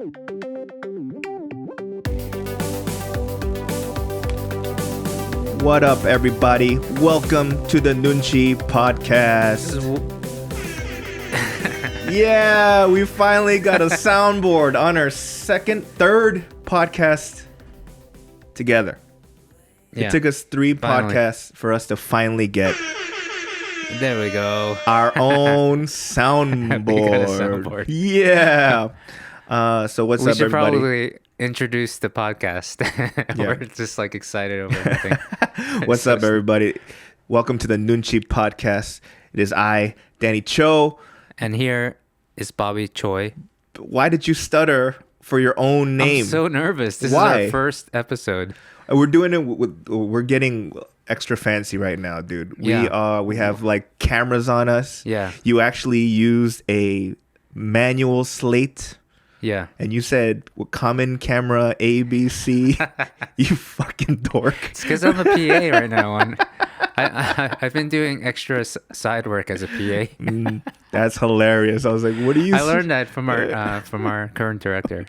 What up, everybody? Welcome to the NOONCHI Podcast. Yeah, we finally got a soundboard on our third podcast together. Yeah, it took us three finally. podcasts for us to finally get There we go. our own soundboard. We got a soundboard. Yeah. So what's We up, should everybody? probably introduce the podcast. We're just like excited over everything. What's up, everybody? Welcome to the NOONCHI Podcast. It is I, Danny Cho. And here is Bobby Choy. Why did you stutter for your own name? I'm so nervous. This Why? is our first episode. We're doing it we're getting extra fancy right now, dude. Yeah. We have like cameras on us. Yeah. You actually used a manual slate. Yeah. And you said common camera ABC. You fucking dork. It's because I'm a PA right now. I've been doing extra side work as a PA. That's hilarious. I was like, what do you I learned that from our current director.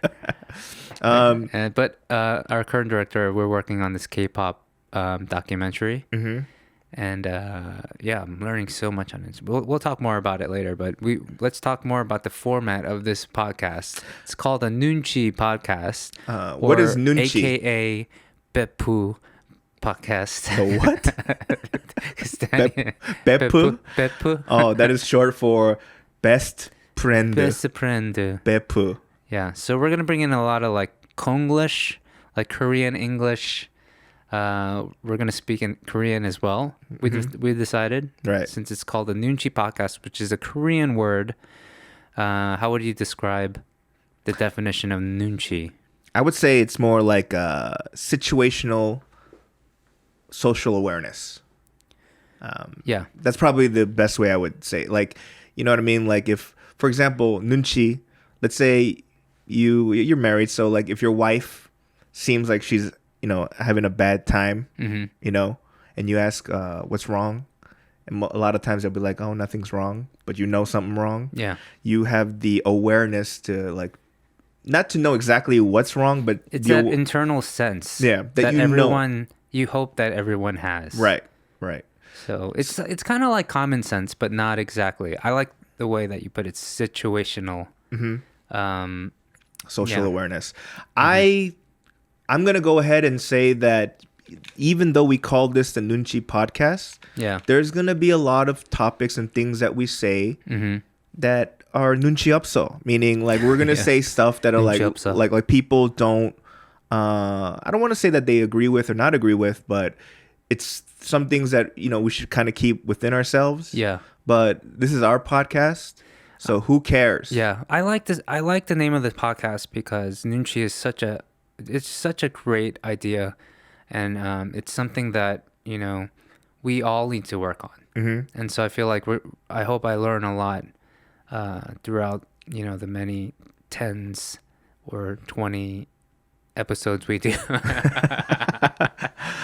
But our current director, we're working on this K-pop documentary. Mm-hmm. And I'm learning so much on it. We'll talk more about it later, but let's talk more about the format of this podcast. It's called a NOONCHI Podcast. What is nunchi? AKA Beppu Podcast. The what? Beppu? Beppu? Oh, that is short for best friend. Best friend. Beppu. Yeah, so we're going to bring in a lot of like Konglish, like Korean English. We're going to speak in Korean as well. We decided, right? Since it's called the NOONCHI Podcast, which is a Korean word. How would you describe the definition of nunchi? I would say it's more like situational social awareness. Yeah. That's probably the best way I would say. Like, you know what I mean? Like if, for example, nunchi, let's say you're married. So like if your wife seems like she's, having a bad time, and you ask, what's wrong? And a lot of times they'll be like, oh, nothing's wrong, but something wrong. Yeah. You have the awareness to like, not to know exactly what's wrong, but it's that internal sense. Yeah. That everyone, you hope that everyone has. Right. So it's kind of like common sense, but not exactly. I like the way that you put it, situational. Mm-hmm. Social awareness. Mm-hmm. I'm going to go ahead and say that even though we call this the NOONCHI Podcast, there's going to be a lot of topics and things that we say that are nunchi upso, meaning like we're going to say stuff that are like people don't, I don't want to say that they agree with or not agree with, but it's some things that, we should kind of keep within ourselves. Yeah. But this is our podcast. So who cares? Yeah. I like this. I like the name of the podcast because nunchi is such a great idea, and it's something that we all need to work on. Mm-hmm. And so I feel like I hope I learn a lot throughout the many 10s or 20 episodes we do.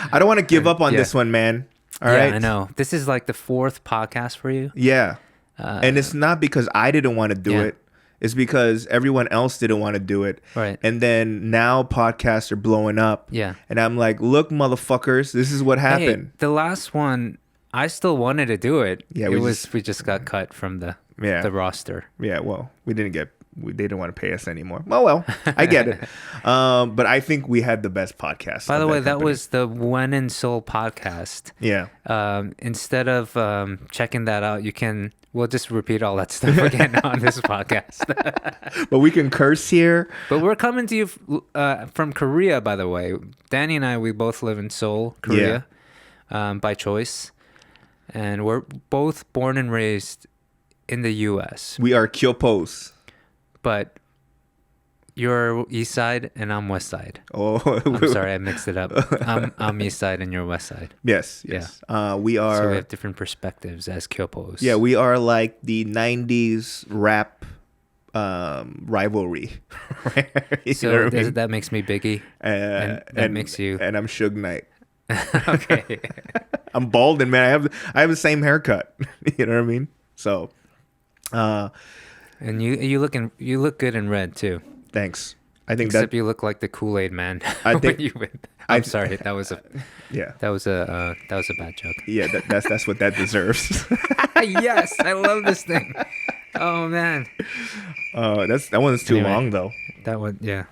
I don't want to give up on this one, man. All right, I know this is like the 4th podcast for you. Yeah, and it's not because I didn't want to do it. It's because everyone else didn't want to do it. Right. And then now podcasts are blowing up. Yeah. And I'm like, look, motherfuckers, this is what happened. Hey, the last one, I still wanted to do it. Yeah, we just got cut from the roster. Yeah, well, they didn't want to pay us anymore. Well, I get it. But I think we had the best podcast. By the way, that was the When in Seoul podcast. Yeah. Instead of checking that out, we'll just repeat all that stuff again on this podcast. But we can curse here. But we're coming to you from Korea, by the way. Danny and I, we both live in Seoul, Korea, by choice. And we're both born and raised in the U.S. We are Kyopos. But you're East Side and I'm West Side. Oh, I'm sorry, I mixed it up. I'm East Side and you're West Side. Yes. We are. So we have different perspectives as Kyopos. Yeah, we are like the 90s rap rivalry. So that makes me Biggie. And that makes you. And I'm Suge Knight. Okay. I'm bald and man, I have the same haircut. You know what I mean? So. And you look good in red too. Thanks. I think except you look like the Kool-Aid man. I think I'm sorry. That was a yeah. That was a bad joke. Yeah, that's what that deserves. Yes, I love this thing. Oh man. That one's too long though. That one, yeah.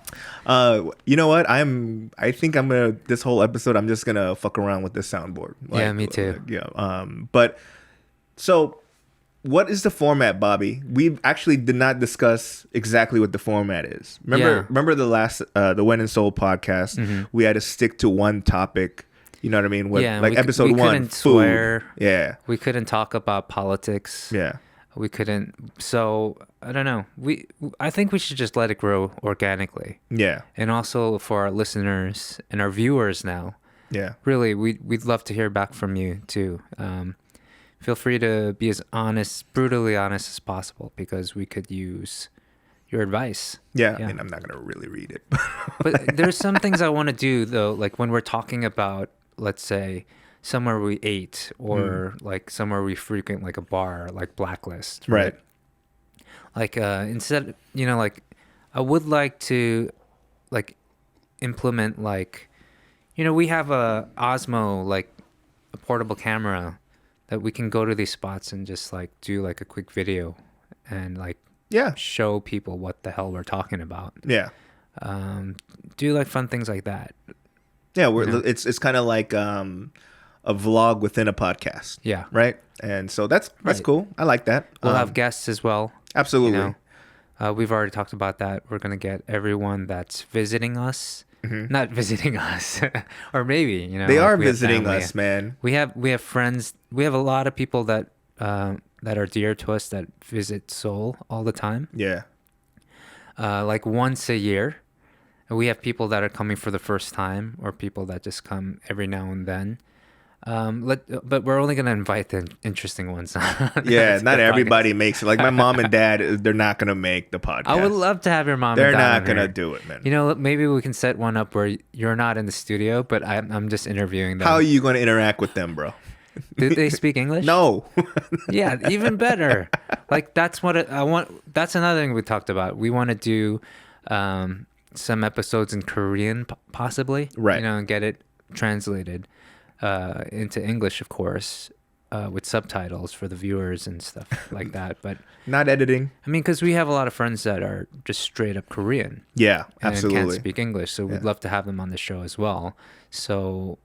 You know what? I think I'm gonna this whole episode. I'm just gonna fuck around with this soundboard. Yeah, me too. But so, what is the format, Bobby? We actually did not discuss exactly what the format is. Remember the last the When in Seoul podcast? Mm-hmm. We had to stick to one topic. You know what I mean? Episode 1, couldn't food. Swear. Yeah. We couldn't talk about politics. Yeah. We couldn't. So I don't know. I think we should just let it grow organically. Yeah. And also for our listeners and our viewers now. Yeah. Really, we'd love to hear back from you too. Feel free to be as brutally honest as possible, because we could use your advice. Yeah. I mean, I'm not gonna really read it. But there's some things I want to do though, like when we're talking about, let's say, somewhere we ate, or like somewhere we frequent, like a bar, like Blacklist, right? Like instead, like I would like to like implement, like, we have a Osmo, like a portable camera that we can go to these spots and just like do like a quick video and like show people what the hell we're talking about. Yeah. Do like fun things like that. Yeah, it's kind of like a vlog within a podcast. Yeah. Right? And so that's cool. I like that. We'll have guests as well. Absolutely. We've already talked about that. We're going to get everyone that's visiting us. Mm-hmm. Not visiting us. Or maybe, they are visiting us, man. We have friends. We have a lot of people that are dear to us that visit Seoul all the time. Yeah. Like once a year. We have people that are coming for the first time, or people that just come every now and then. But we're only going to invite the interesting ones. Yeah, not everybody makes it. Like my mom and dad, they're not going to make the podcast. I would love to have your mom and dad. They're not going to do it, man. Maybe we can set one up where you're not in the studio, but I'm just interviewing them. How are you going to interact with them, bro? Do they speak English? No. Yeah, even better. Like that's what I want. That's another thing we talked about. We want to do some episodes in Korean, possibly. Right. And get it translated into English, of course, with subtitles for the viewers and stuff like that. But not editing. I mean, because we have a lot of friends that are just straight up Korean. Yeah, absolutely. And can't speak English, so we'd love to have them on the show as well. So,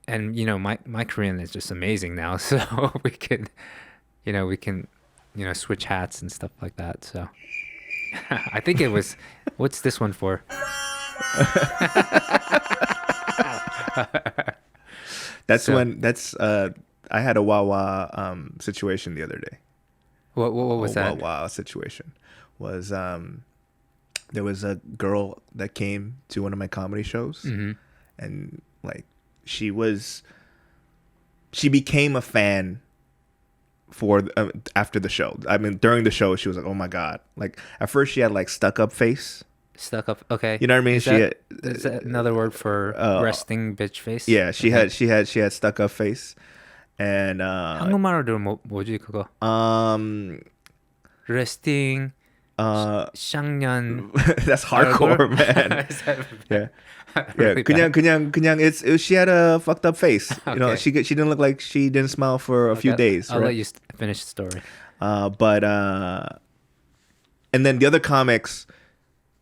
and my Korean is just amazing now, so we can switch hats and stuff like that. So. I think it was. What's this one for? I had a Wawa situation the other day. What was that? Wawa situation was there was a girl that came to one of my comedy shows, and like she became a fan for after the show. I mean, during the show, she was like, "Oh my god!" Like at first, she had like stuck up face. Stuck up. Okay. You know what I mean? Is that another word for resting bitch face? Yeah, she had stuck up face, and 한국말로 뭐지 그거? Resting. 쌍년. That's hardcore, man. Yeah. Yeah, 그냥 she had a fucked up face. Okay. She didn't look like she didn't smile for a few days. I'll let you finish the story. And then the other comics,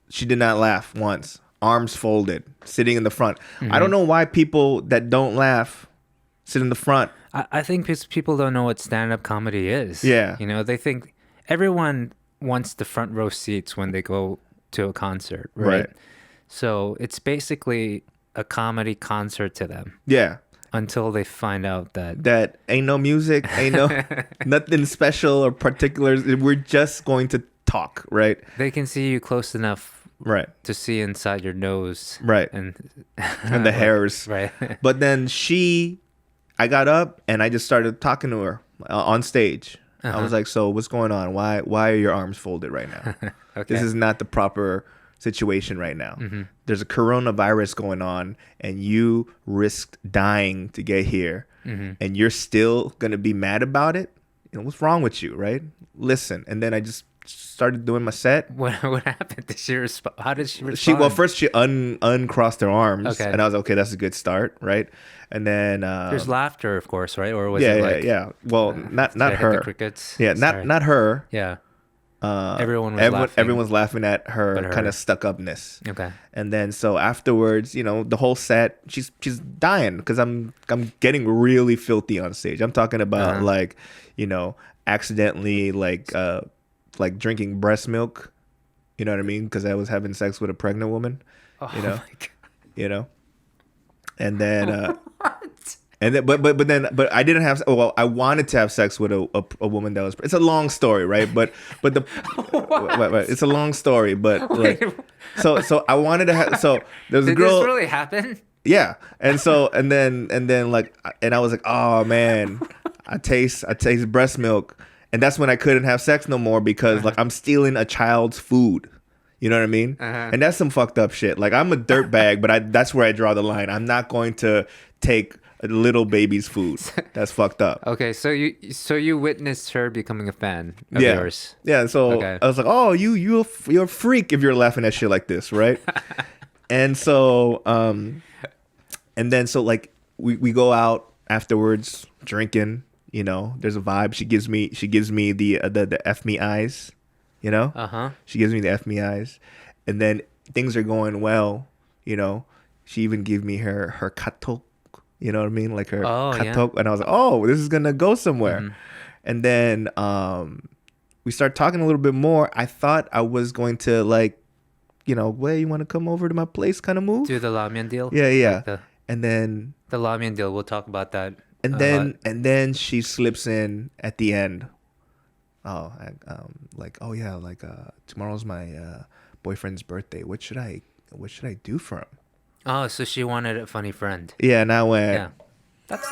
she did not laugh once. Arms folded, sitting in the front. Mm-hmm. I don't know why people that don't laugh sit in the front. I think because people don't know what stand-up comedy is. Yeah. They think everyone wants the front row seats when they go to a concert, right? So it's basically a comedy concert to them. Yeah. Until they find out that ain't no music, ain't no nothing special or particular. We're just going to talk, right? They can see you close enough, right, to see inside your nose, right, and the hairs, right. But then I got up and I just started talking to her on stage. I was like, "So what's going on? Why are your arms folded right now? Okay. This is not the proper situation right now. Mm-hmm. There's a coronavirus going on and you risked dying to get here, and you're still going to be mad about it? What's wrong with you, right? Listen." And then I just started doing my set. What happened? How did she respond? First she uncrossed her arms, Okay. and I was like, okay, that's a good start, right? And then there's laughter, of course, right? Or was yeah, it like yeah. Well, not did I hit the her. crickets? Yeah, Sorry. not her. Yeah. Everyone was laughing. Everyone's laughing at her But her. kind of stuck upness. Okay. And then so afterwards, the whole set, she's dying because I'm getting really filthy on stage. I'm talking about like, accidentally like drinking breast milk. You know what I mean? Because I was having sex with a pregnant woman. Oh You know. my God. And then but I didn't have. Well, I wanted to have sex with a woman that was. It's a long story, right? But the wait, it's a long story, but like, so I wanted to have. So there's a girl. Did this really happen? Yeah, and then like, and I was like, oh man, I taste breast milk, and that's when I couldn't have sex no more because like I'm stealing a child's food. You know what I mean? And that's some fucked up shit. Like I'm a dirtbag, but that's where I draw the line. I'm not going to take a little baby's food. That's fucked up. Okay, so you witnessed her becoming a fan of yours. Yeah. So I was like, oh, you're a freak if you're laughing at shit like this, right? And so and then so like we go out afterwards drinking. There's a vibe. She gives me the F me eyes. She gives me the F me eyes, and then things are going well. She even gave me her katok. You know what I mean, like her katok, and I was like, oh, this is gonna go somewhere. And then we start talking a little bit more. I thought I was going to like, well, you want to come over to my place, kind of move. Do the ramen deal. Yeah. Like and then the ramen deal. We'll talk about that. And then she slips in at the end. Tomorrow's my boyfriend's birthday. What should I do for him? Oh, so she wanted a funny friend. Yeah, and I went. Yeah, that's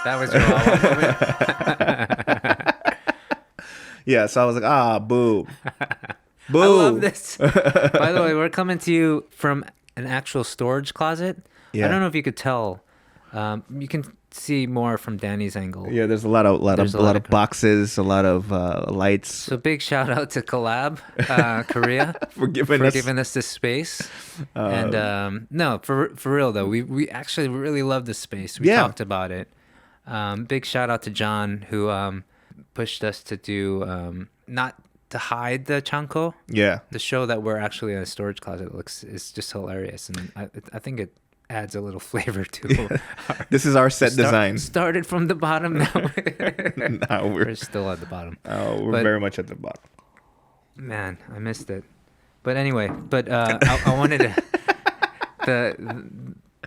that was your moment. Yeah, so I was like, boo, boo. I love this. By the way, we're coming to you from an actual storage closet. Yeah. I don't know if you could tell. You can see more from Danny's angle. Yeah, there's a lot of boxes, a lot of lights. So big shout out to Collab Korea for giving us this space. And no, for real though, we actually really love this space. We talked about it. Big shout out to John who pushed us to do not to hide the chanko. Yeah, the show that we're actually in a storage closet is just hilarious, and I think it adds a little flavor to this is our set design. Started from the bottom now. Now we're still at the bottom. Oh, we're very much at the bottom. Man, I missed it. But anyway, I wanted to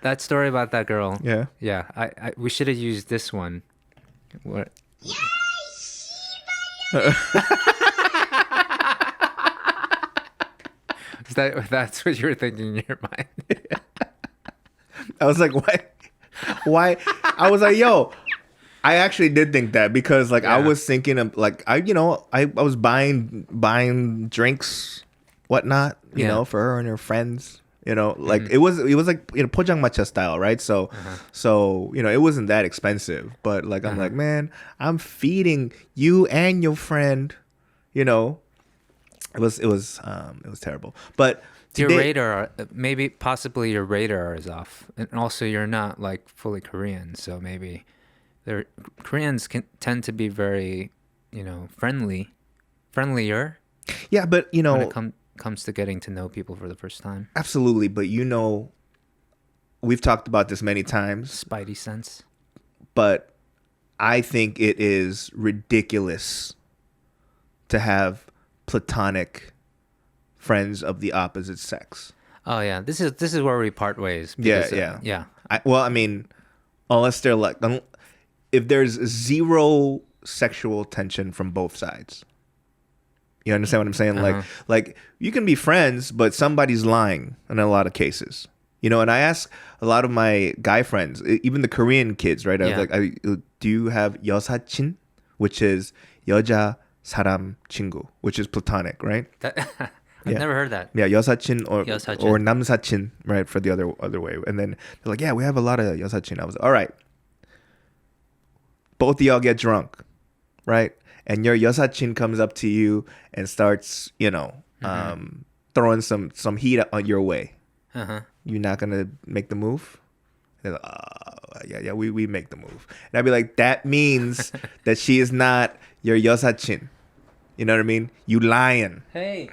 that story about that girl. Yeah. Yeah. I we should have used this one. What? That's what you were thinking in your mind? I was like, why? I was like, yo, I actually did think that because like I was thinking of like I was buying drinks, whatnot, you know, for her and her friends. Like it was like pojangmatcha style, right? So it wasn't that expensive, but like I'm like, man, I'm feeding you and your friend, It was terrible, but. Your radar, possibly your radar is off, and also you're not like fully Korean, so maybe Koreans tend to be very, friendlier. Yeah, but when it comes to getting to know people for the first time. Absolutely, but we've talked about this many times. Spidey sense. But I think it is ridiculous to have platonic friends of the opposite sex. Oh yeah, this is where we part ways. Yeah. I mean, unless they're like, if there's zero sexual tension from both sides. You understand what I'm saying? Like you can be friends, but somebody's lying in a lot of cases. And I ask a lot of my guy friends, even the Korean kids, right? I was like, do you have 여사친, which is 여자 사람 친구, which is platonic, right? I've never heard that. Yeah, 여사친 or 남사친, right, for the other way. And then they're like, yeah, we have a lot of 여사친. I was like, all right. Both of y'all get drunk, right? and your yosachin comes up to you and starts, throwing some heat on your way, you're not gonna make the move? They're like, yeah, we make the move. And I'd be like, that means that she is not your yosachin. You know what I mean? You lying. Hey,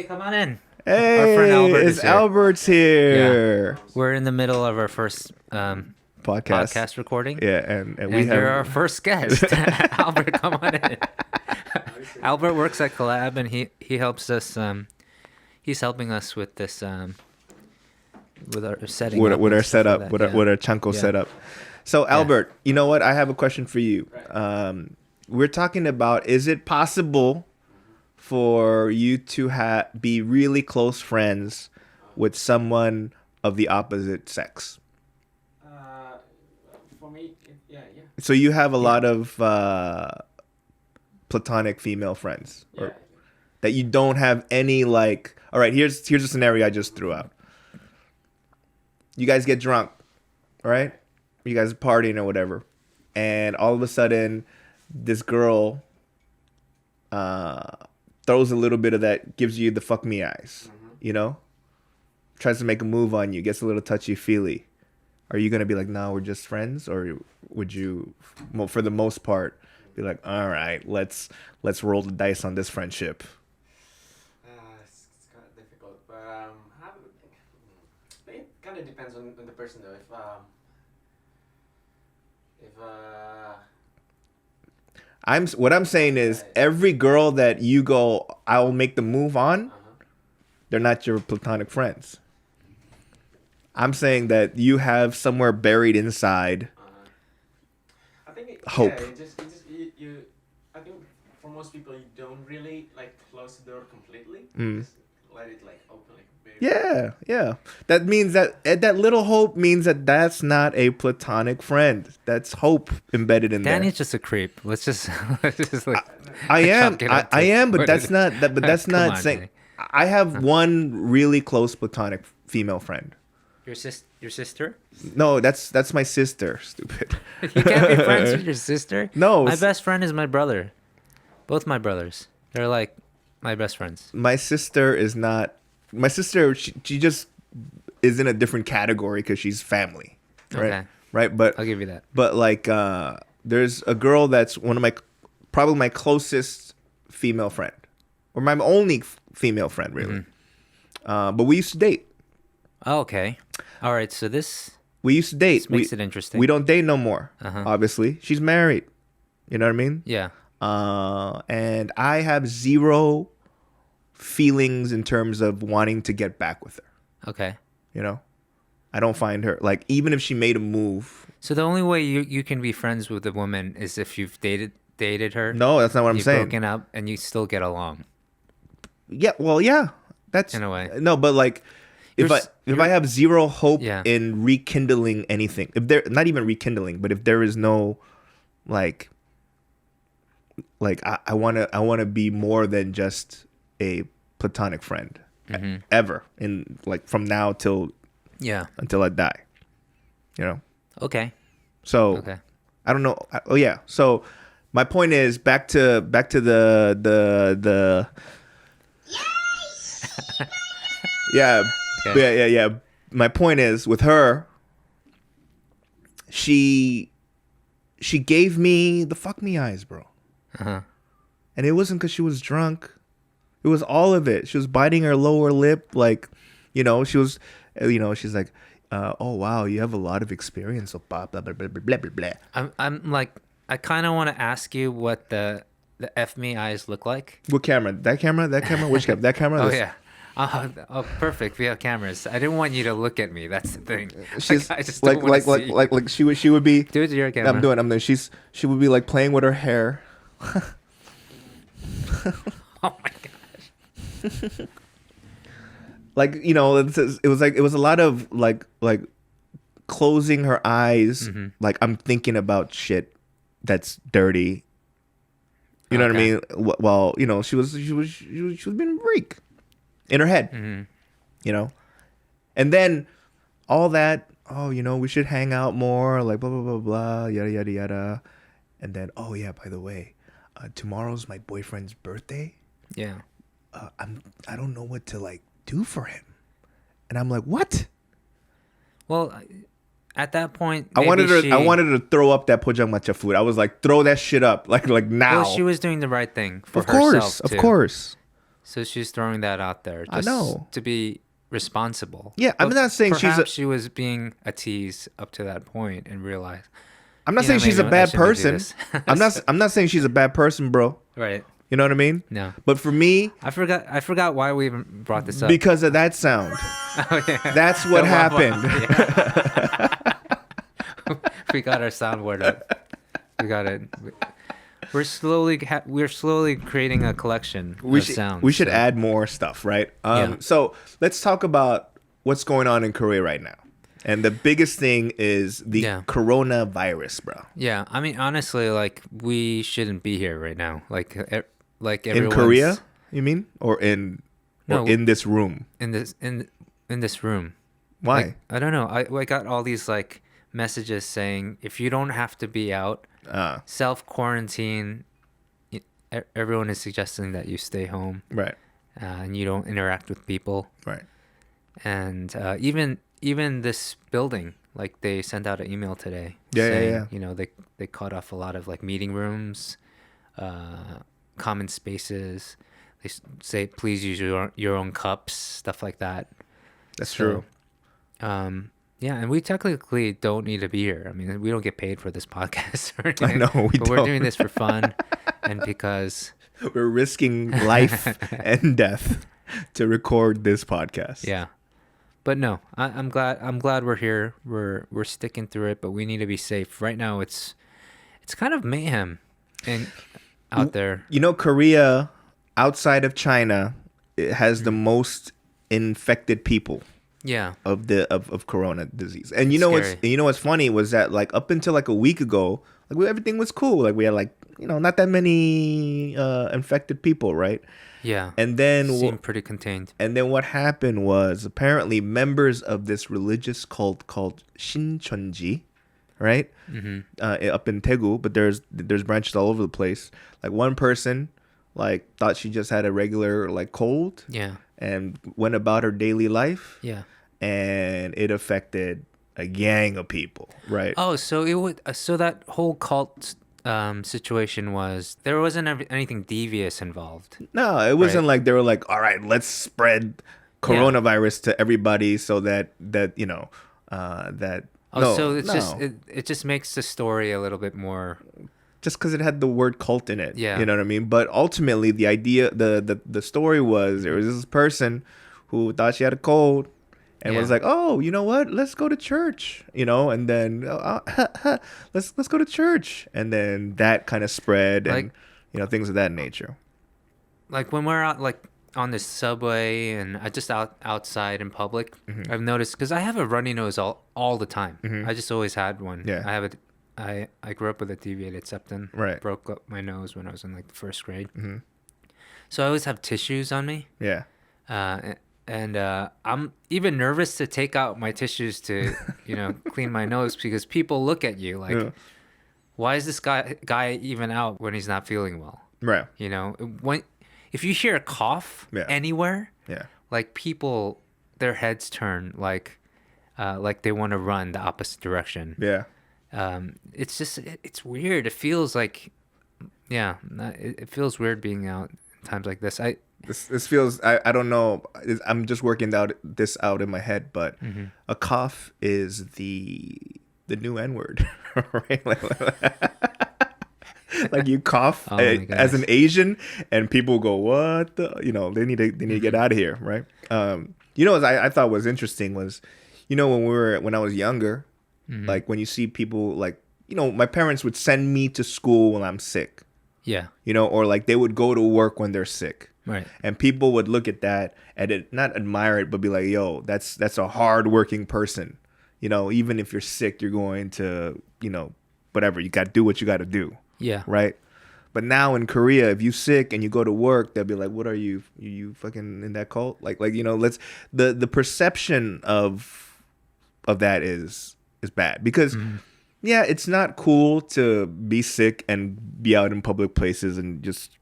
come on in. Hey, our friend Albert is here. Albert's here. Yeah. We're in the middle of our first podcast recording. Yeah, and you're our first guest. Albert, come on in. Albert works at Collab, and he helps us. He's helping us with this with our setting, with our setup, with our chanko setup. So Albert, you know what? I have a question for you. We're talking about, is it possible for you to be really close friends with someone of the opposite sex? For me, yeah. So you have a lot of platonic female friends, that you don't have any, like. All right, here's a scenario I just threw out. You guys get drunk, all right? You guys are partying or whatever, and all of a sudden, this girl throws a little bit of that, gives you the fuck me eyes, tries to make a move on you, gets a little touchy-feely. Are you going to be like, no, we're just friends? Or would you, for the most part, be like, all right, let's roll the dice on this friendship? It's kind of difficult, but it kind of depends on the person, though. What I'm saying is, every girl that you go, I'll make the move on, they're not your platonic friends. I'm saying that you have somewhere buried inside I think hope. Yeah, I think for most people, you don't really close the door completely. Just let it open very Yeah. That means that little hope means that that's not a platonic friend. That's hope embedded in there. Danny's just a creep. Let's just I am, but that's not that. But that's not saying. Danny. I have one really close platonic female friend. Your sister? No, that's my sister. Stupid. You can't be friends with your sister? No. My best friend is my brother. Both my brothers. They're like my best friends. My sister is not. My sister, she just is in a different category because she's family. Right? Okay. Right? But I'll give you that. But there's a girl that's probably my closest female friend. Or my only female friend, really. But we used to date. Oh, okay. All right. So we used to date. This makes it interesting. We don't date no more. Obviously, she's married. You know what I mean? Yeah. And I have zero feelings in terms of wanting to get back with her. Okay. I don't find her, even if she made a move. So the only way you can be friends with a woman is if you've dated her. No, that's not what I'm saying. You've broken up and you still get along. Yeah. Well, yeah. That's in a way. No, but if I have zero hope in rekindling anything, if there, not even rekindling, but if there is no I want to be more than just a platonic friend ever, in from now till until I die. Okay. So I don't know. Oh yeah. So my point is back to the yeah. Okay. Yeah. My point is, with her, she gave me the fuck me eyes, bro. And it wasn't because she was drunk. It was all of it. She was biting her lower lip, she was, she's like, oh wow, you have a lot of experience of blah blah blah blah blah blah blah. I'm I kind of want to ask you what the F me eyes look like. What camera? That camera? Which camera? That camera? Oh yeah. Oh, perfect. We have cameras. I didn't want you to look at me. That's the thing. She's I just don't want to see. she would be. Do it to your camera. I'm doing. She would be playing with her hair. Oh my gosh. It was a lot of closing her eyes. I'm thinking about shit that's dirty. You know what I mean? Well, she was being a freak in her head. And then all that. Oh, we should hang out more. Blah blah blah blah. Yada yada yada. And then, oh yeah, by the way, tomorrow's my boyfriend's birthday. Yeah. I don't know what to like do for him. And I'm like, what? Well, at that point, I wanted to throw up that pojangmatcha food. I was like, throw that shit up, like now. Well, she was doing the right thing for of course, herself too. Of course. So she's throwing that out there. Just I know. To be responsible. Yeah, I'm not saying she was being a tease up to that point and realized. I'm not saying she's a bad person. I'm not saying she's a bad person, bro. Right. You know what I mean? No. But for me, I forgot why we even brought this up. Because of that sound. Oh, yeah. That's what happened. We got our soundboard up. We got it. We're slowly creating a collection of sounds. We should add more stuff, right? So let's talk about what's going on in Korea right now. And the biggest thing is the coronavirus, bro. Yeah, I mean, honestly, like we shouldn't be here right now. Like in Korea, you mean, or in this room? In this room. Why? Like, I don't know. I got all these like messages saying if you don't have to be out, self quarantine. Everyone is suggesting that you stay home, right? And you don't interact with people, right? And even this building, like they sent out an email today saying, you know, they cut off a lot of like meeting rooms, common spaces. They say please use your own cups, stuff like that. That's true. Yeah, and we technically don't need to be here. I mean, we don't get paid for this podcast or anything. I know we don't. We're doing this for fun and because we're risking life and death to record this podcast. Yeah. But no, I'm glad we're here. We're sticking through it, but we need to be safe. Right now it's kind of mayhem out there. You know, Korea outside of China, it has the most infected people. Yeah. Of corona disease. And you know what's funny was that like up until like a week ago, like everything was cool. Like we had like, you know, not that many infected people, right? Yeah. And then seemed pretty contained. And then what happened was apparently members of this religious cult called Shincheonji, right? Up in Daegu, but there's branches all over the place. Like one person like thought she just had a regular like cold. Yeah. And went about her daily life. Yeah. And it affected a gang of people, right? Oh, so that whole cult situation was there wasn't anything devious involved. No, it wasn't like they were like, all right, let's spread coronavirus to everybody so that you know that. Oh, no, so it's just it just makes the story a little bit more. Just because it had the word cult in it, yeah, you know what I mean. But ultimately, the idea, the story was there was this person who thought she had a cold. And was like, oh, you know what? Let's go to church, you know, and then let's go to church, and then that kind of spread, like, and you know, things of that nature. Like when we're out, like on the subway, and I just outside in public, I've noticed because I have a runny nose all the time. I just always had one. Yeah, I have it. I grew up with a deviated septum. Right, broke up my nose when I was in like the first grade. So I always have tissues on me. Yeah. And I'm even nervous to take out my tissues to, you know, clean my nose because people look at you like, why is this guy even out when he's not feeling well? Right. You know, if you hear a cough anywhere, like people, their heads turn like they want to run the opposite direction. Yeah. It's just, it's weird. It feels like, it feels weird being out times like this. This feels, I don't know, I'm just working this out in my head, but a cough is the new N-word, right? Like you cough as an Asian, and people go, what the, you know, they need to get out of here, right? You know, what I thought was interesting was, you know, when I was younger, like when you see people like, you know, my parents would send me to school when I'm sick. Yeah. You know, or like they would go to work when they're sick. Right. And people would look at that and not admire it, but be like, yo, that's a hard-working person. You know, even if you're sick, you're going to, you know, whatever. You got to do what you got to do. Yeah. Right? But now in Korea, if you're sick and you go to work, they'll be like, what are you? You fucking in that cult? Like you know, the perception of that is bad. Because yeah, it's not cool to be sick and be out in public places and just,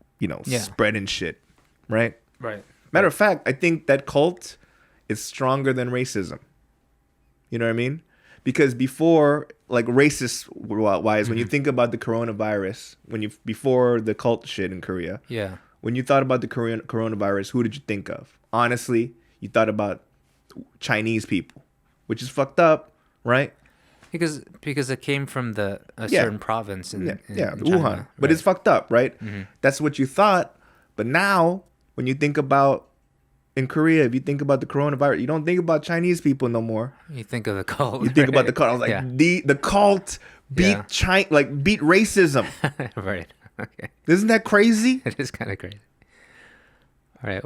spreading shit, right? Right. Matter of fact, I think that cult is stronger than racism. You know what I mean? Because before, like racist wise, when you think about the coronavirus, before the cult shit in Korea, yeah, when you thought about the coronavirus, who did you think of? Honestly, you thought about Chinese people, which is fucked up, right? because it came from a certain province in China, Wuhan. right? But it's fucked up, right? That's what you thought. But now, when you think about in Korea, if you think about the coronavirus, you don't think about Chinese people no more. You think of the cult. You think about the cult. I was like, the cult beat beat racism. Right. Okay. Isn't that crazy? It is kind of crazy. All right.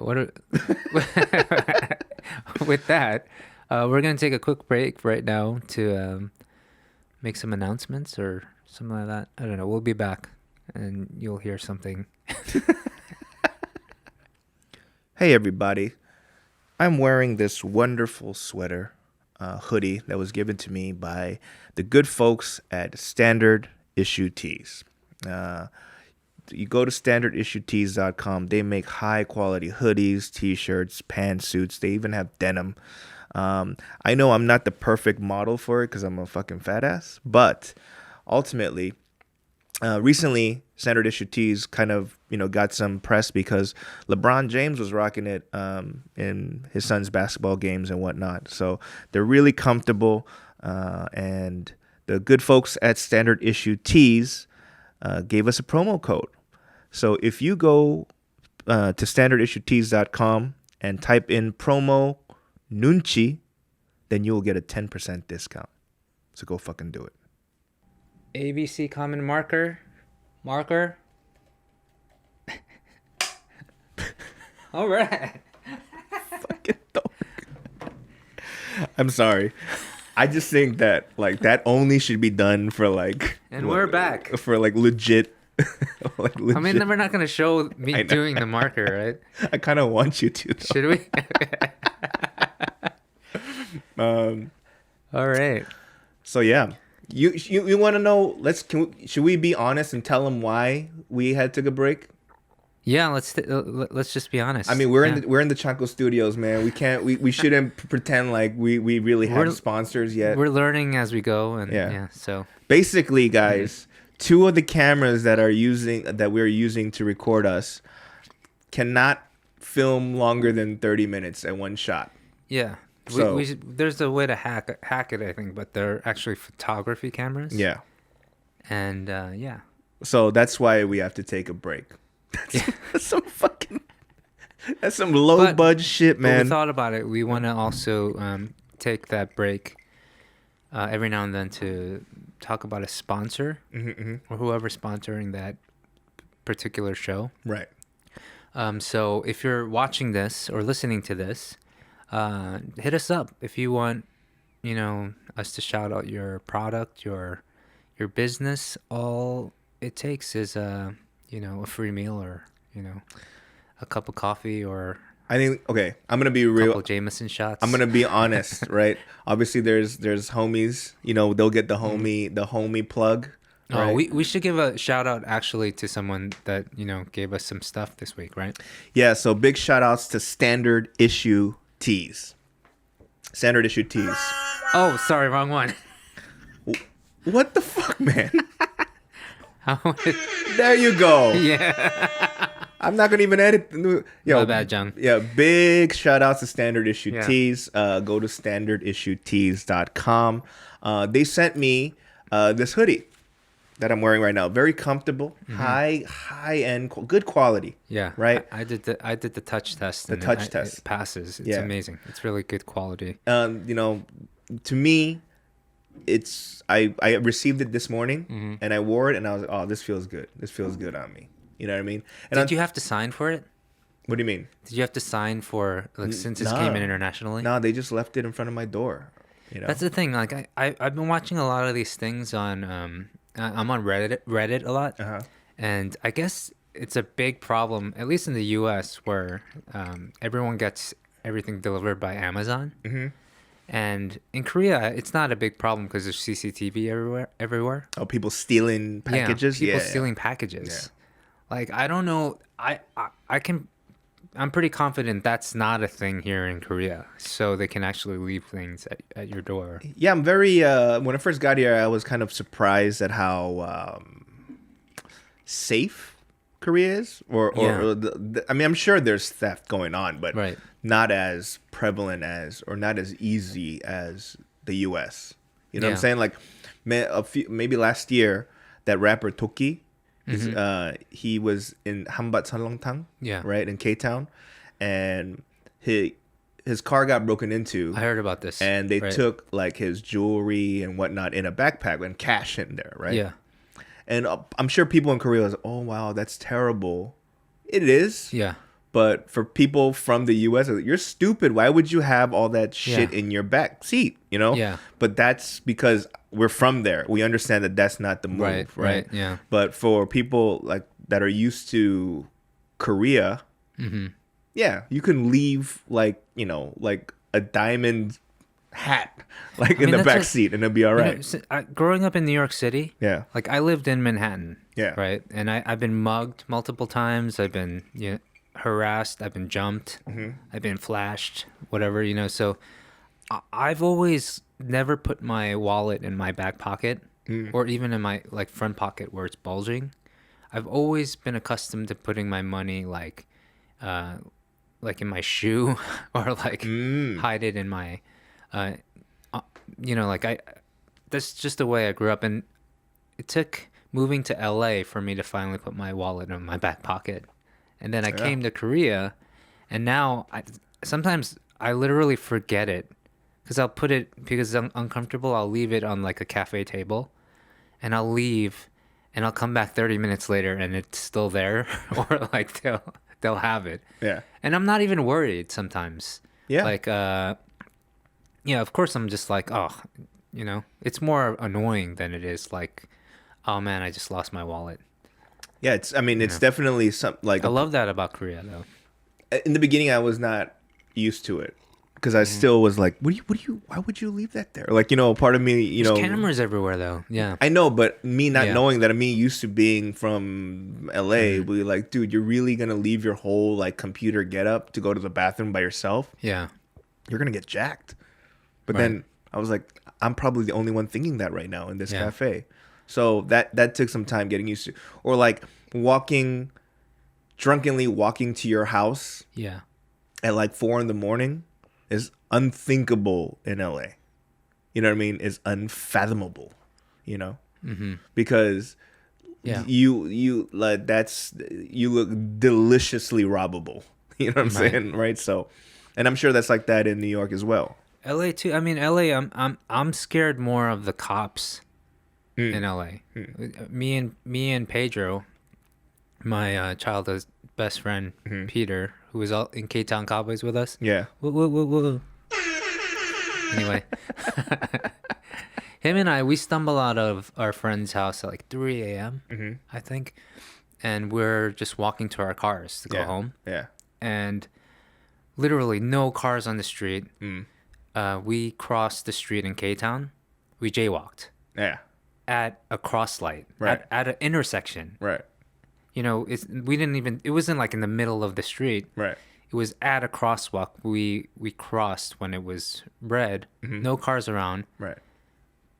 With that, we're gonna take a quick break right now to make some announcements or something like that. I don't know. We'll be back, and you'll hear something. Hey everybody, I'm wearing this wonderful sweater, hoodie that was given to me by the good folks at Standard Issue Tees. You go to standardissuetees.com. They make high quality hoodies, t-shirts, pantsuits. They even have denim. I know I'm not the perfect model for it because I'm a fucking fat ass, but ultimately, recently Standard Issue Tees kind of got some press because LeBron James was rocking it in his son's basketball games and whatnot. So they're really comfortable, and the good folks at Standard Issue Tees gave us a promo code. So if you go to standardissuetees.com and type in promo nunchi, then you will get a 10% discount. So go fucking do it. ABC common marker. All right. Fucking dog. I'm sorry. I just think that that only should be done for And we're back for legit. I mean, we're not gonna show me doing the marker, right? I kind of want you to. Though. Should we? All right. So yeah. You want to know? Should we be honest and tell them why we had took a break? Yeah, let's just be honest. I mean, we're in the Chanko Studios, man. We shouldn't pretend like we really have sponsors yet. We're learning as we go, and so basically, guys, two of the cameras that we're using to record us cannot film longer than 30 minutes at one shot. Yeah. So, there's a way to hack it, I think, but they're actually photography cameras. Yeah. And So that's why we have to take a break. That's some low budget shit, man. But we thought about it. We want to also take that break every now and then to talk about a sponsor or whoever's sponsoring that particular show. Right. So if you're watching this or listening to this, hit us up if you want, us to shout out your product, your business. All it takes is a free meal or a cup of coffee or I think I'm gonna be real. A couple Jameson shots. I'm gonna be honest, right? Obviously, there's homies. They'll get the homie plug. Right? Oh, we should give a shout out actually to someone that gave us some stuff this week, right? Yeah. So big shout outs to Standard Issue Tees. Standard Issue Tees. Oh, sorry, wrong one. What the fuck, man? There you go. Yeah. I'm not gonna even edit. My bad, Jung. Yeah, big shout outs to Standard Issue Tees. Go to standardissuetees.com. They sent me this hoodie that I'm wearing right now. Very comfortable, high end, good quality. Yeah, right. I did the touch test. The touch test it passes. It's amazing. It's really good quality. To me, I received it this morning and I wore it and I was like, oh, this feels good. This feels good on me. You know what I mean? And did you have to sign for it? What do you mean? Did you have to sign for since it came in internationally? No, they just left it in front of my door. That's the thing. Like I've been watching a lot of these things on I'm on Reddit a lot, and I guess it's a big problem, at least in the U.S., where everyone gets everything delivered by Amazon, And in Korea, it's not a big problem because there's CCTV everywhere. Oh, people stealing packages? Yeah, people stealing packages. Yeah. Like, I don't know. I'm pretty confident that's not a thing here in Korea. So they can actually leave things at your door. Yeah, I'm very, when I first got here, I was kind of surprised at how safe Korea is. I mean, I'm sure there's theft going on, but not as prevalent as, or not as easy as the US. You know what I'm saying? Like, maybe last year, that rapper Toki, he was in Hambat Sanlongtang, right, in K-Town, and his car got broken into. I heard about this. And they took like his jewelry and whatnot in a backpack and cash in there, right? Yeah. And I'm sure people in Korea was, oh wow, that's terrible. It is. Yeah. But for people from the US, you're stupid. Why would you have all that shit in your back seat? You know? Yeah. But that's because we're from there. We understand that that's not the move, right? Yeah. But for people like that are used to Korea, yeah, you can leave like, you know, like a diamond hat like in the back seat and it'll be all right. You know, growing up in New York City, like I lived in Manhattan, right? And I've been mugged multiple times. I've been harassed. I've been jumped. I've been flashed, whatever, you know. So I've always never put my wallet in my back pocket or even in my like front pocket where it's bulging. I've always been accustomed to putting my money like in my shoe or like hide it in my you know, like that's just the way I grew up. And it took moving to LA for me to finally put my wallet in my back pocket. And then I came to Korea, and now sometimes I literally forget it because I'll put it, because I'm uncomfortable, I'll leave it on like a cafe table, and I'll leave and I'll come back 30 minutes later and it's still there or like they'll have it. Yeah. And I'm not even worried sometimes. Yeah. Like yeah, of course I'm just like, oh, you know, it's more annoying than it is like, oh man, I just lost my wallet. Yeah, it's definitely something like. I love that about Korea, though. In the beginning, I was not used to it because I still was like, why would you leave that there? Like, you know, part of me, There's cameras everywhere, though. Yeah, I know, but me not knowing that, me used to being from LA, we like, dude, you're really gonna leave your whole like computer getup to go to the bathroom by yourself? Yeah, you're gonna get jacked. But then I was like, I'm probably the only one thinking that right now in this cafe. So that took some time getting used to. Or like drunkenly walking to your house at like 4 a.m. is unthinkable in LA. You know what I mean? Is unfathomable, you know? Because you like you look deliciously robbable. You know what I'm saying? Right? So, and I'm sure that's like that in New York as well. LA too. I mean, LA, I'm scared more of the cops in LA. Me and Pedro, my childhood best friend Peter, who was all in K-Town Cowboys with us. Yeah. Woo. Anyway, him and I, we stumble out of our friend's house at like 3 a.m. I think, and we're just walking to our cars to go home. Yeah. And literally no cars on the street. We crossed the street in K-Town. We jaywalked. Yeah. At a cross light. Right. At an intersection. Right. You know, it wasn't like in the middle of the street. Right. It was at a crosswalk. We crossed when it was red. No cars around. Right.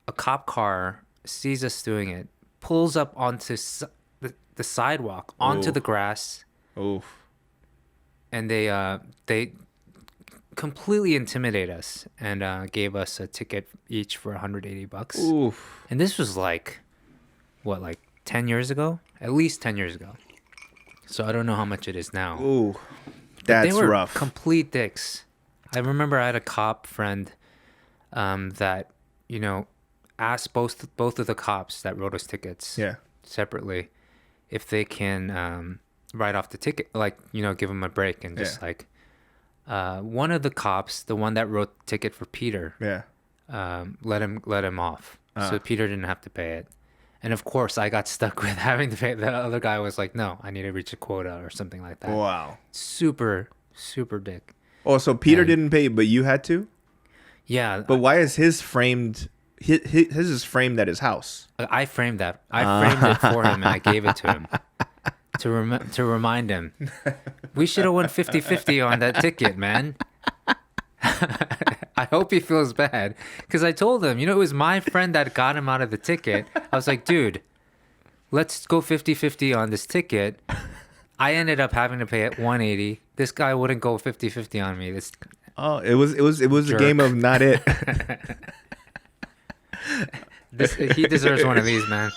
A cop car sees us doing it, pulls up onto the sidewalk, onto the grass. Oof. And they completely intimidate us and gave us a ticket each for $180. Oof. And this was like 10 years ago? At least 10 years ago. So I don't know how much it is now. Ooh, that's they were rough. Complete dicks. I remember I had a cop friend that, you know, asked both of the cops that wrote us tickets separately if they can write off the ticket, like, you know, give them a break and just like one of the cops, the one that wrote the ticket for Peter, let him off. So Peter didn't have to pay it. And of course, I got stuck with having to pay. The other guy was like, no, I need to reach a quota or something like that. Wow. Super, super dick. Oh, so Peter didn't pay, but you had to? Yeah. But why is his framed? His is framed at his house. I framed that. I framed it for him and I gave it to him to remind him. We should have won 50-50 on that ticket, man. I hope he feels bad because I told him, it was my friend that got him out of the ticket. I was like, dude, let's go 50-50 on this ticket. I ended up having to pay at 180. This guy wouldn't go 50-50 on me. It was a game of not it. He deserves one of these, man.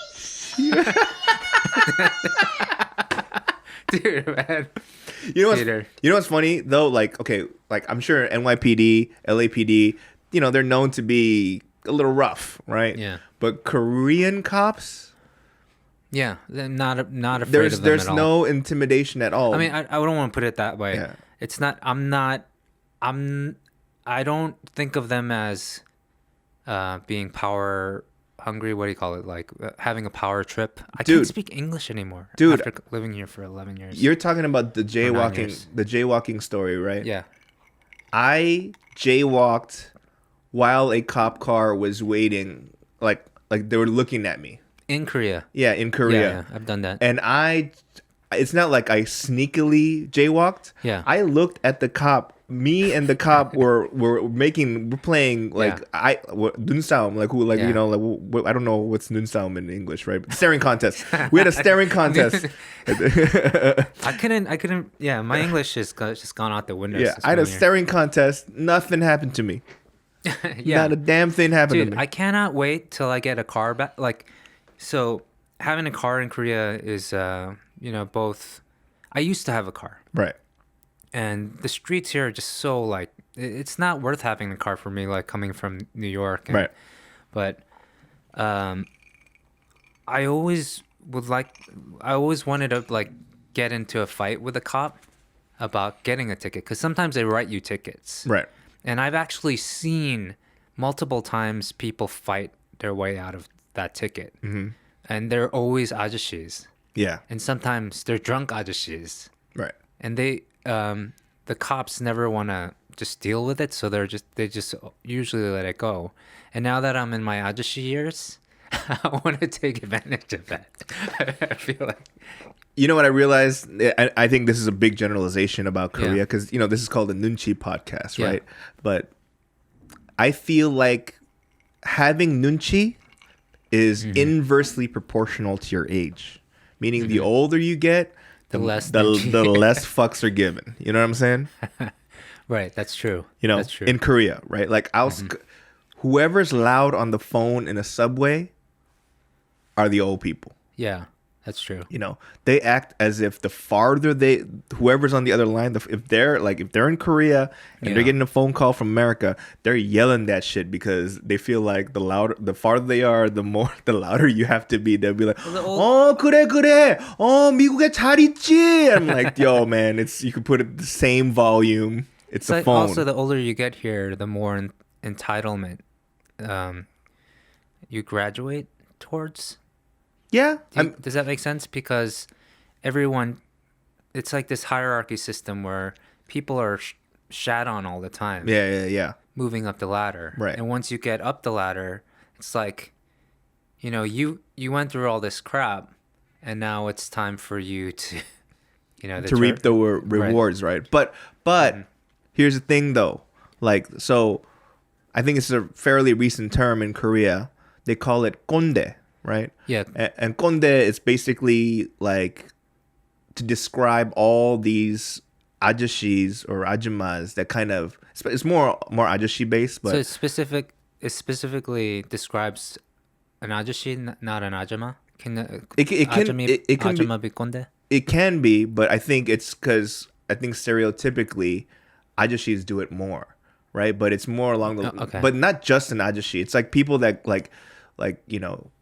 Dude, man. You know what's funny though? Like, okay, like I'm sure NYPD, LAPD, they're known to be a little rough, right? Yeah. But Korean cops, yeah, they're not afraid of them there's at all. no intimidation at all. I mean, I don't want to put it that way. Yeah. It's not. I don't think of them as being power hungry. What do you call it? Like having a power trip. I can't speak English anymore. Dude, after living here for 11 years. You're talking about the jaywalking story, right? Yeah. I jaywalked while a cop car was waiting, like they were looking at me. In Korea. Yeah, in Korea. Yeah, I've done that. And it's not like I sneakily jaywalked. Yeah. I looked at the cop. Me and the cop we're playing like 눈싸움, like who, like, I don't know what's 눈싸움 in English, right? Staring contest. We had a staring contest. I couldn't. Yeah, my English has just gone out the window. Yeah, I had a staring contest. Nothing happened to me. Yeah. Not a damn thing happened to me. I cannot wait till I get a car back. Like, so having a car in Korea is, both. I used to have a car. Right. And the streets here are just so, like, it's not worth having a car for me, like, coming from New York. Right. But I always wanted to, like, get into a fight with a cop about getting a ticket. Because sometimes they write you tickets. Right. And I've actually seen multiple times people fight their way out of that ticket. Mm-hmm. And they're always ajashis. Yeah. And sometimes they're drunk ajashis. Right. And the cops never want to just deal with it, so they just usually let it go. And now that I'm in my ajashi years, I want to take advantage of that. I feel like, you know what I realized? I think this is a big generalization about Korea because this is called a nunchi podcast, right? Yeah. But I feel like having nunchi is inversely proportional to your age, meaning the older you get, the less fucks are given. You know what I'm saying? Right, that's true. That's true. In Korea, right? Like whoever's loud on the phone in a subway are the old people. Yeah, that's true. They act as if the farther whoever's on the other line, if they're in Korea and they're getting a phone call from America, they're yelling that shit because they feel like the farther they are, the louder you have to be. They'll be like, 그래. 미국에 잘 있지. I'm like, yo, man, you can put it the same volume. It's a like phone. Also, the older you get here, the more entitlement you graduate towards. Yeah. Does that make sense? Because everyone, it's like this hierarchy system where people are shat on all the time. Yeah. Moving up the ladder. Right. And once you get up the ladder, it's like, you went through all this crap, and now it's time for you to, to reap the rewards, right? But here's the thing, though. Like, so I think it's a fairly recent term in Korea. They call it Kkondae. Right? Yeah. And Kkondae is basically like to describe all these ajashis or ajumas that kind of, it's more ajashi based, but so it specifically describes an ajashi, not an ajama. It can be Kkondae? It can be, but I think it's because stereotypically ajashis do it more, right? But it's more along the but not just an ajashi. It's like people that like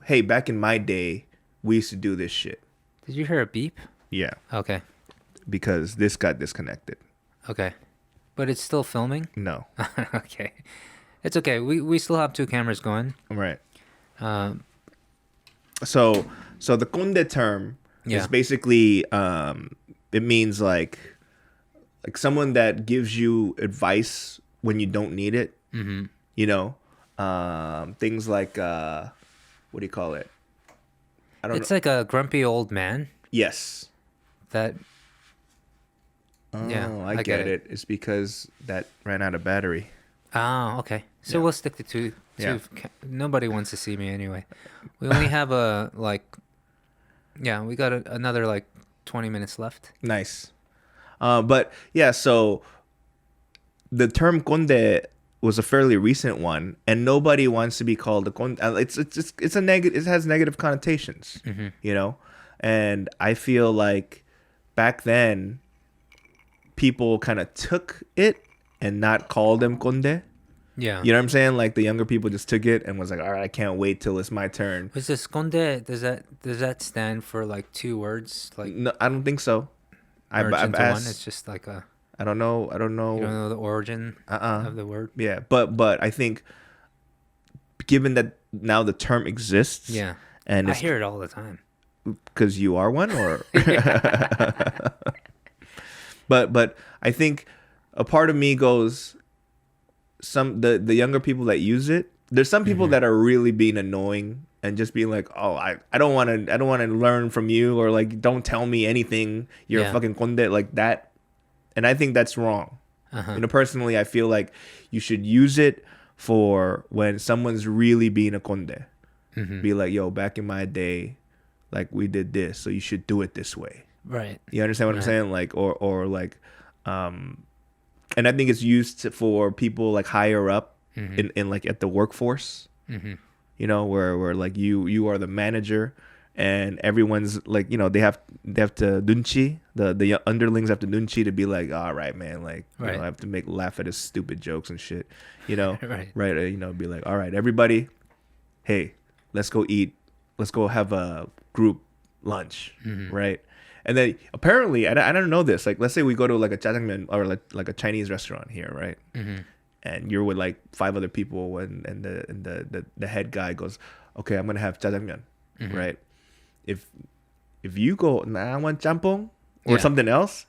hey, back in my day, we used to do this shit. Did you hear a beep? Yeah. Okay. Because this got disconnected. Okay. But it's still filming? No. Okay. It's okay. We still have 2 cameras going. Right. So the Kkondae term is basically it means like someone that gives you advice when you don't need it. Mm-hmm. You know, things like what do you call it? I don't know. It's like a grumpy old man. Yes. That. Oh, Yeah, I get it. It's because that ran out of battery. Oh, okay. So we'll stick to two. Yeah. Nobody wants to see me anyway. We only have we got another like 20 minutes left. Nice. But yeah, so the term Kkondae was a fairly recent one, and nobody wants to be called a Kkondae. It's a negative. It has negative connotations, you know. And I feel like back then, people kind of took it and not called them Kkondae. Yeah. You know what I'm saying? Like the younger people just took it and was like, all right, I can't wait till it's my turn. Was this Kkondae? Does that stand for like two words? Like no, I don't think so. I've asked. One. It's just like a. I don't know. You don't know the origin of the word. Yeah, but I think, given that now the term exists. Yeah. And I hear it all the time. Because you are one, or. But I think a part of me goes. The younger people that use it, there's some people that are really being annoying and just being like, oh, I don't want to learn from you, or like don't tell me anything, you're a fucking Kkondae, like that. And I think that's wrong. You know, personally, I feel like you should use it for when someone's really being a Kkondae. Be like, yo, back in my day, like we did this, so you should do it this way. Right. You understand what I'm saying? Like, or like, and I think it's used for people like higher up in like at the workforce, you know, where like you are the manager and everyone's like, you know, they have to nunchi, the underlings have to nunchi to be like, all right, man, like, you know, I have to laugh at his stupid jokes and shit, you know, right. You know, be like, all right, everybody, hey, let's go eat, let's go have a group lunch, right? And then apparently, I don't know this. Like, let's say we go to like a jjajangmyeon or like a Chinese restaurant here, right? And you're with like 5 other people, and the head guy goes, "Okay, I'm gonna have jjajangmyeon," right? If you go, nah, I want jampong or something else,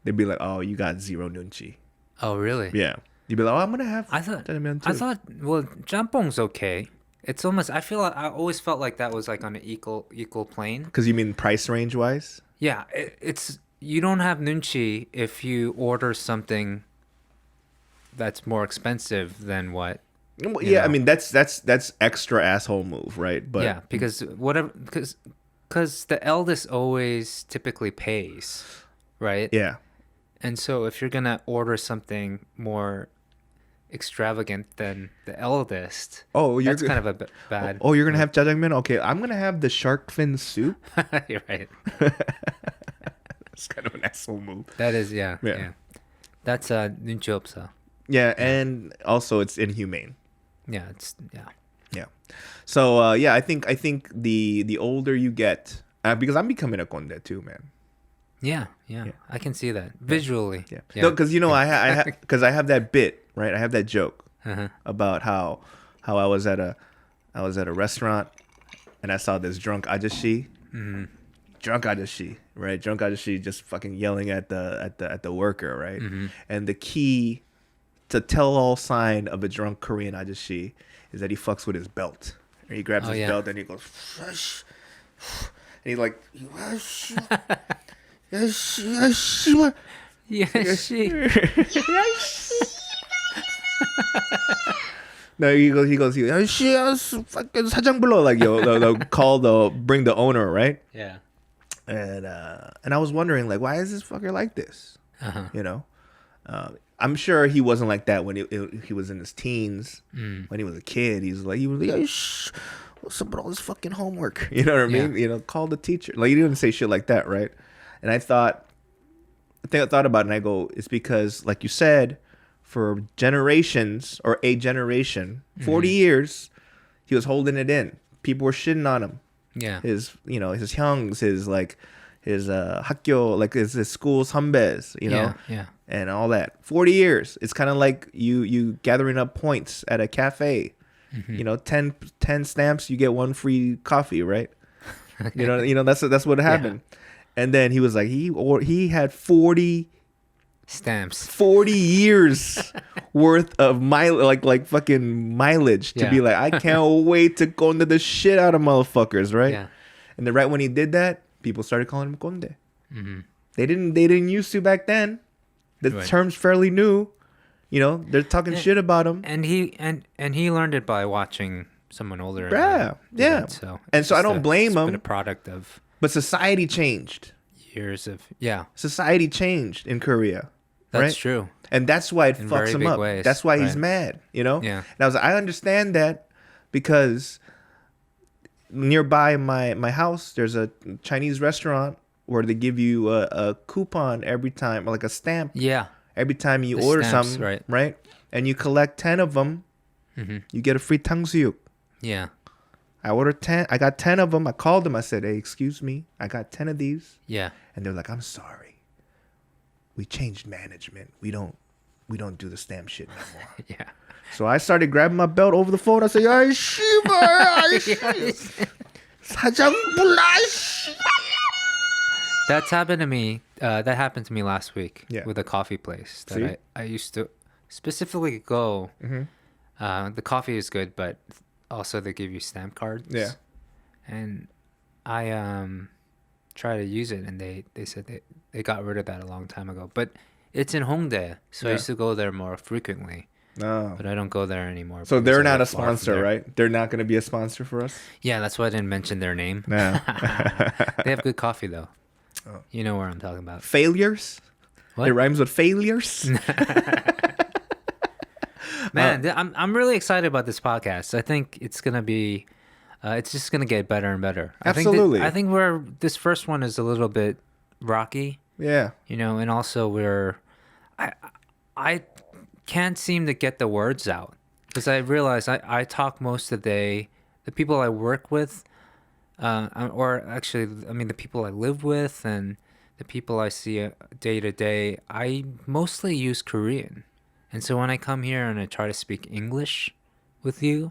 they'd be like, "Oh, you got 0 nunchi." Oh, really? Yeah. You'd be like, "Oh, I'm gonna have jjajangmyeon too." I thought, well, jampong's okay. It's almost. I always felt like that was like on an equal plane. Because you mean price range wise? Yeah, it's you don't have nunchi if you order something that's more expensive than what. Yeah, I mean that's extra asshole move, right? But yeah, because the eldest always typically pays, right? Yeah. And so if you're gonna order something more extravagant than the eldest, that's kind of a bad. Oh, you're gonna have jjajangmyeon? Okay, I'm gonna have the shark fin soup. You're right. It's kind of an asshole move. That is, yeah. That's nunchi opsa. Yeah, and also it's inhumane. Yeah, Yeah. So I think the older you get, because I'm becoming a Kkondae too, man. Yeah, I can see that visually. Yeah. No, because you know I have that bit, right? I have that joke about how I was at a restaurant and I saw this drunk ajashi. Drunk ajashi, right? Drunk ajashi just fucking yelling at the worker, right? And the key to tell-all sign of a drunk Korean ajashi is that he fucks with his belt. Or he grabs his belt and he goes, and he's like, no, he goes, fucking 사장 불러, like, yo, they'll bring the owner, right? Yeah. And I was wondering, like, why is this fucker like this? You know, I'm sure he wasn't like that when he was in his teens. When he was a kid, he was like, what's up with all this fucking homework? You know what I mean? You know, call the teacher. Like, he didn't say shit like that, right? And I thought about it, and I go, it's because, like you said, for generations or a generation, 40 years, he was holding it in. People were shitting on him. Yeah. His hyungs, his hakyo, like his school 선배s, you know? Yeah. And all that. 40 years. It's kind of like you gathering up points at a cafe. You know, 10 stamps, you get 1 free coffee, right? You know that's what happened. And then he was like, he had 40 Stamps. 40 years worth of like fucking mileage to be like, I can't wait to go into the shit out of motherfuckers, right? Yeah. And then right when he did that, people started calling him Kkondae. They didn't used to back then. The term's fairly new. You know, they're talking shit about him. And he learned it by watching someone older. Yeah. So I don't blame him. It's been a product of. But society changed. Years of Society changed in Korea. That's true. And that's why it fucks him up. Ways. That's why he's mad, you know? Yeah. And I understand that because nearby my house, there's a Chinese restaurant where they give you a coupon every time, or like a stamp. Yeah. Every time you order stamps, something, right? And you collect 10 of them, you get a free 탕수육. Yeah. I ordered 10. I got 10 of them. I called them. I said, hey, excuse me. I got 10 of these. Yeah. And they're like, I'm sorry. We changed management. We don't do the stamp shit no more. Yeah. So I started grabbing my belt over the phone. I said, "Ay, 사장 몰라." That's happened to me. That happened to me last week with a coffee place that I used to specifically go. The coffee is good, but also they give you stamp cards. Yeah. And I try to use it, and they said they got rid of that a long time ago. But it's in Hongdae, so I used to go there more frequently. No. But I don't go there anymore. So they're not a sponsor, right? They're not going to be a sponsor for us? Yeah, that's why I didn't mention their name. No. They have good coffee, though. Oh. You know where I'm talking about. Failures? What? It rhymes with failures? Man, I'm really excited about this podcast. I think it's going to be... it's just going to get better and better. Absolutely. I think this first one is a little bit rocky. Yeah. You know, and also I can't seem to get the words out because I realize I talk most of the day. The people I work with, or actually, I mean, the people I live with and the people I see day to day, I mostly use Korean. And so when I come here and I try to speak English with you,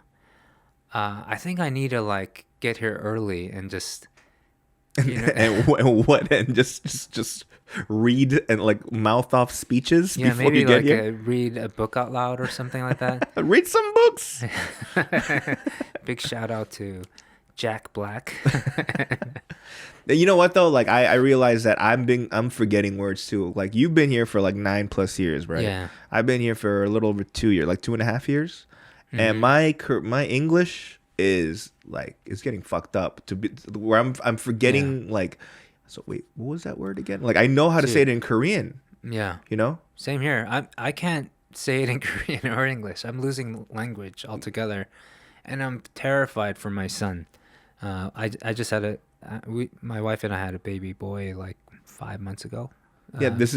I think I need to like get here early and just, you know, and just read and like mouth off speeches before maybe you get like here. Read a book out loud or something like that. Read some books. Big shout out to Jack Black. You know what though? Like I realize that I'm forgetting words too. Like you've been here for like 9+ years, right? Yeah. I've been here for a little over 2 years, like 2.5 years. And my English is like it's getting fucked up to be where I'm forgetting like. So wait, what was that word again? Like I know how to say it in Korean. Yeah. You know? Same here. I can't say it in Korean or English. I'm losing language altogether, and I'm terrified for my son. I just had my wife and I had a baby boy like 5 months ago. Yeah, this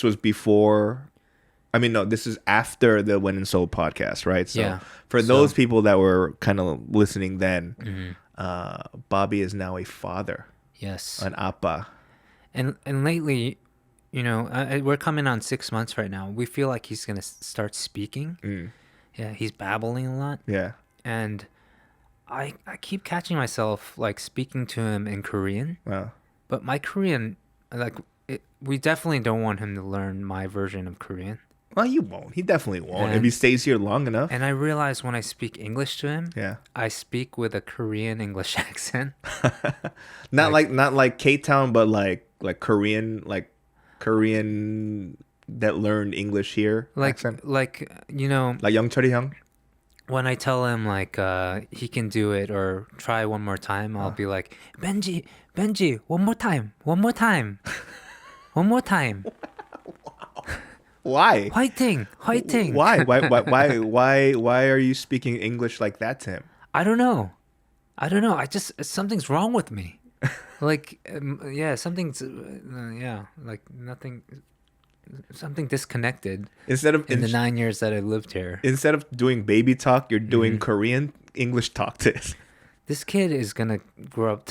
was before. I mean, no, this is after the When in Seoul podcast, right? So for those people that were kind of listening then, Bobby is now a father. Yes. An appa. And lately, you know, we're coming on 6 months right now. We feel like he's going to start speaking. Yeah, he's babbling a lot. Yeah. And I keep catching myself like speaking to him in Korean. Wow. But my Korean, like, we definitely don't want him to learn my version of Korean. Well, you won't. He definitely won't if he stays here long enough. And I realize when I speak English to him, I speak with a Korean English accent. not like K-Town, but like Korean that learned English here. Accent. Like you know, like 영철이 형. When I tell him like he can do it or try one more time, I'll be like, Benji, one more time, one more time. Why? Whiting. Why are you speaking English like that to him? I don't know. I just something's wrong with me. Like something's like nothing. Something disconnected. Instead of in the 9 years that I lived here. Instead of doing baby talk, you're doing Korean English talk to this. This kid is gonna grow up.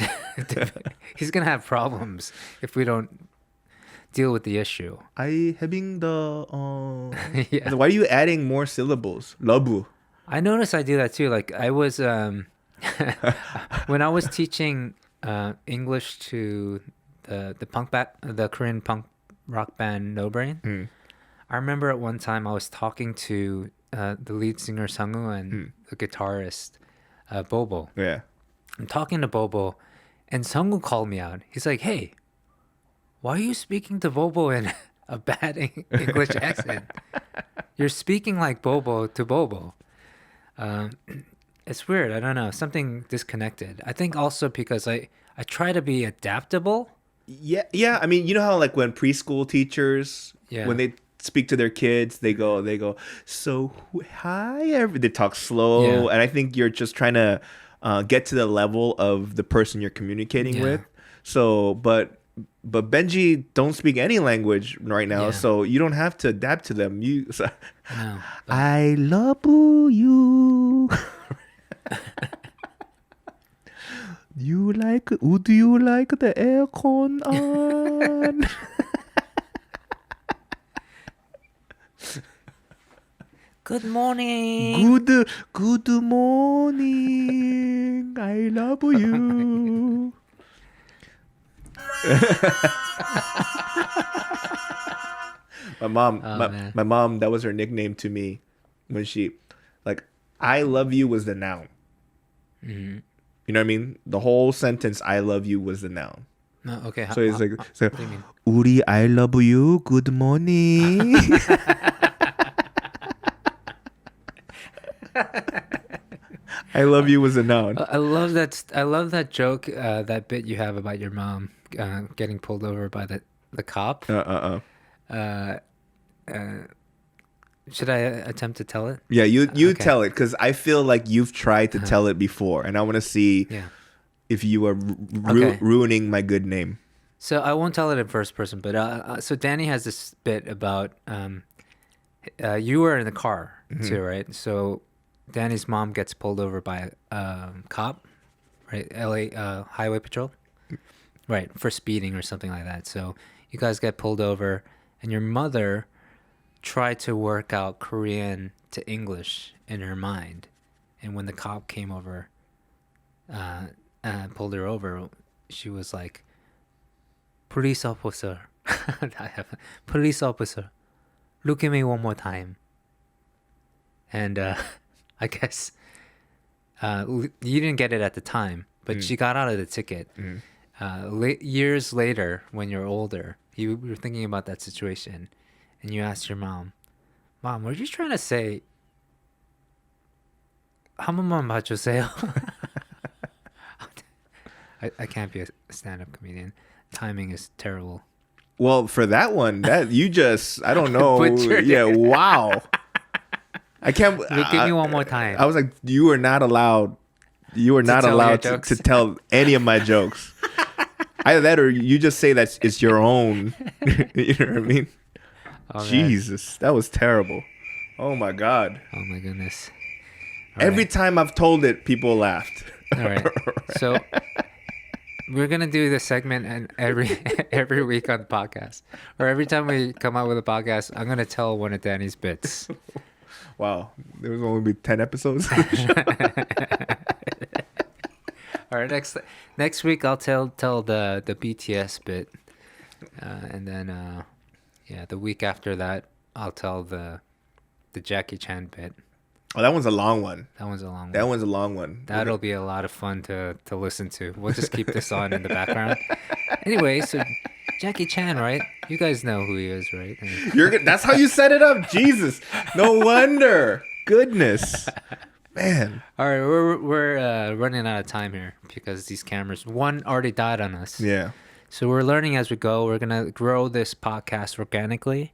He's gonna have problems if we don't deal with the issue. Having the Why are you adding more syllables? Labu. I noticed I do that too. Like I was when I was teaching English to the Korean punk rock band No Brain. I remember at one time I was talking to the lead singer Sangwoo and the guitarist Bobo. Yeah. I'm talking to Bobo, and Sangwoo called me out. He's like, "Hey, why are you speaking to Bobo in a bad English accent? You're speaking like Bobo to Bobo." It's weird. I don't know. Something disconnected. I think also because I try to be adaptable. Yeah. I mean, you know how like when preschool teachers, when they speak to their kids, they go, so hi, they talk slow. And I think you're just trying to get to the level of the person you're communicating with. So, but Benji don't speak any language right now, so you don't have to adapt to them. I love you. Would you like the aircon on? Good morning. Good morning. I love you. My mom, that was her nickname to me when she, like, I love you was the noun. You know what I mean? The whole sentence, I love you, was the noun. Okay. So it's like, Uri, I love you. Good morning. I love you was a noun. I love that joke, that bit you have about your mom getting pulled over by the cop. Should I attempt to tell it? Yeah, you okay. Tell it, because I feel like you've tried to tell it before, and I want to see if you are ruining my good name. So I won't tell it in first person, but so Danny has this bit about you were in the car too, right? So Danny's mom gets pulled over by a cop, right? LA Highway Patrol, right, for speeding or something like that. So you guys get pulled over, and your mother tried to work out Korean to English in her mind, and when the cop came over and pulled her over, she was like, "Police officer, police officer, look at me one more time." And I guess you didn't get it at the time, but she got out of the ticket. Years later, when you're older, you were thinking about that situation, and you asked your mom, "Mom, were you trying to say, 한 번만 봐주세요?" I can't be a stand-up comedian. Timing is terrible. Well, for that one, that you just, I don't know. Yeah, wow. I can't. Give me one more time. I was like, you are not allowed. You are not allowed to tell any of my jokes. Either that, or you just say that it's your own. You know what I mean? Oh, Jesus, that was terrible. Oh my God. Oh my goodness. Every time I've told it, people laughed. All right. So we're gonna do this segment and every week on the podcast, or every time we come out with a podcast, I'm gonna tell one of Danny's bits. Wow, there was only 10 episodes. All right, next week I'll tell the BTS bit, and then the week after that I'll tell the Jackie Chan bit. Oh, that one's a long one. That'll be a lot of fun to listen to. We'll just keep this on in the background. Anyway, so Jackie Chan, right? You guys know who he is, right? That's how you set it up. Jesus, no wonder. Goodness, man. All right, we're running out of time here because these cameras, one already died on us. Yeah. So we're learning as we go. We're gonna grow this podcast organically,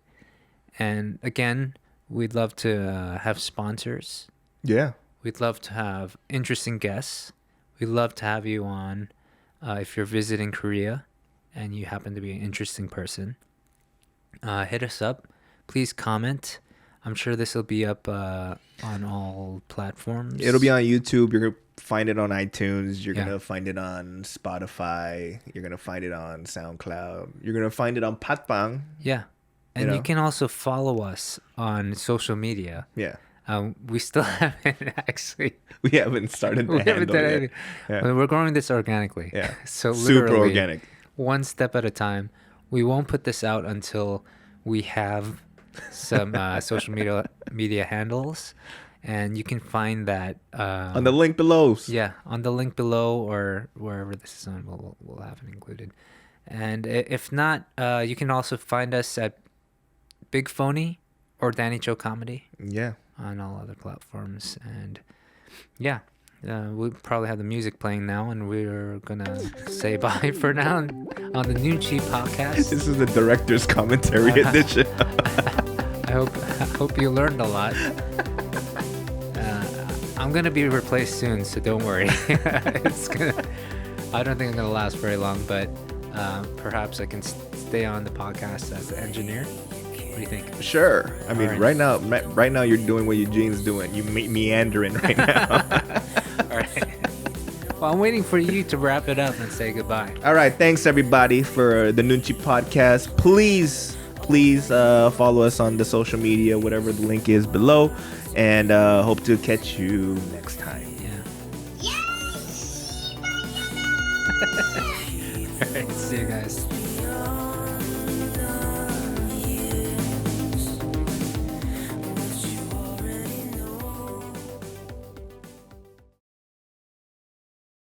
and again, we'd love to have sponsors. Yeah. We'd love to have interesting guests. We'd love to have you on if you're visiting Korea and you happen to be an interesting person. Hit us up. Please comment. I'm sure this will be up on all platforms. It'll be on YouTube. You're going to find it on iTunes. You're going to find it on Spotify. You're going to find it on SoundCloud. You're going to find it on Patbang. Yeah. And you can also follow us on social media. Yeah. We still haven't actually. We haven't started the handle yet. Yeah. We're growing this organically. Yeah. So super organic. One step at a time. we won't put this out until we have some social media handles, and you can find that on the link below. Yeah, on the link below or wherever this is on, we'll have it included. And if not, you can also find us at Big Phony or Danny Cho Comedy. Yeah. On all other platforms. And yeah, we'll probably have the music playing now, and we're gonna say bye for now on the Noonchi podcast. This is the director's commentary edition. I hope you learned a lot. I'm gonna be replaced soon, so don't worry. I don't think I'm gonna last very long, but perhaps I can stay on the podcast as the engineer. What do you think? Sure. I mean, right now you're doing what Eugene's doing. You meandering right now. All right. Well, I'm waiting for you to wrap it up and say goodbye. All right. Thanks everybody for the Noonchi podcast. Please follow us on the social media, whatever the link is below, and hope to catch you next time. Yeah. All right. See you guys.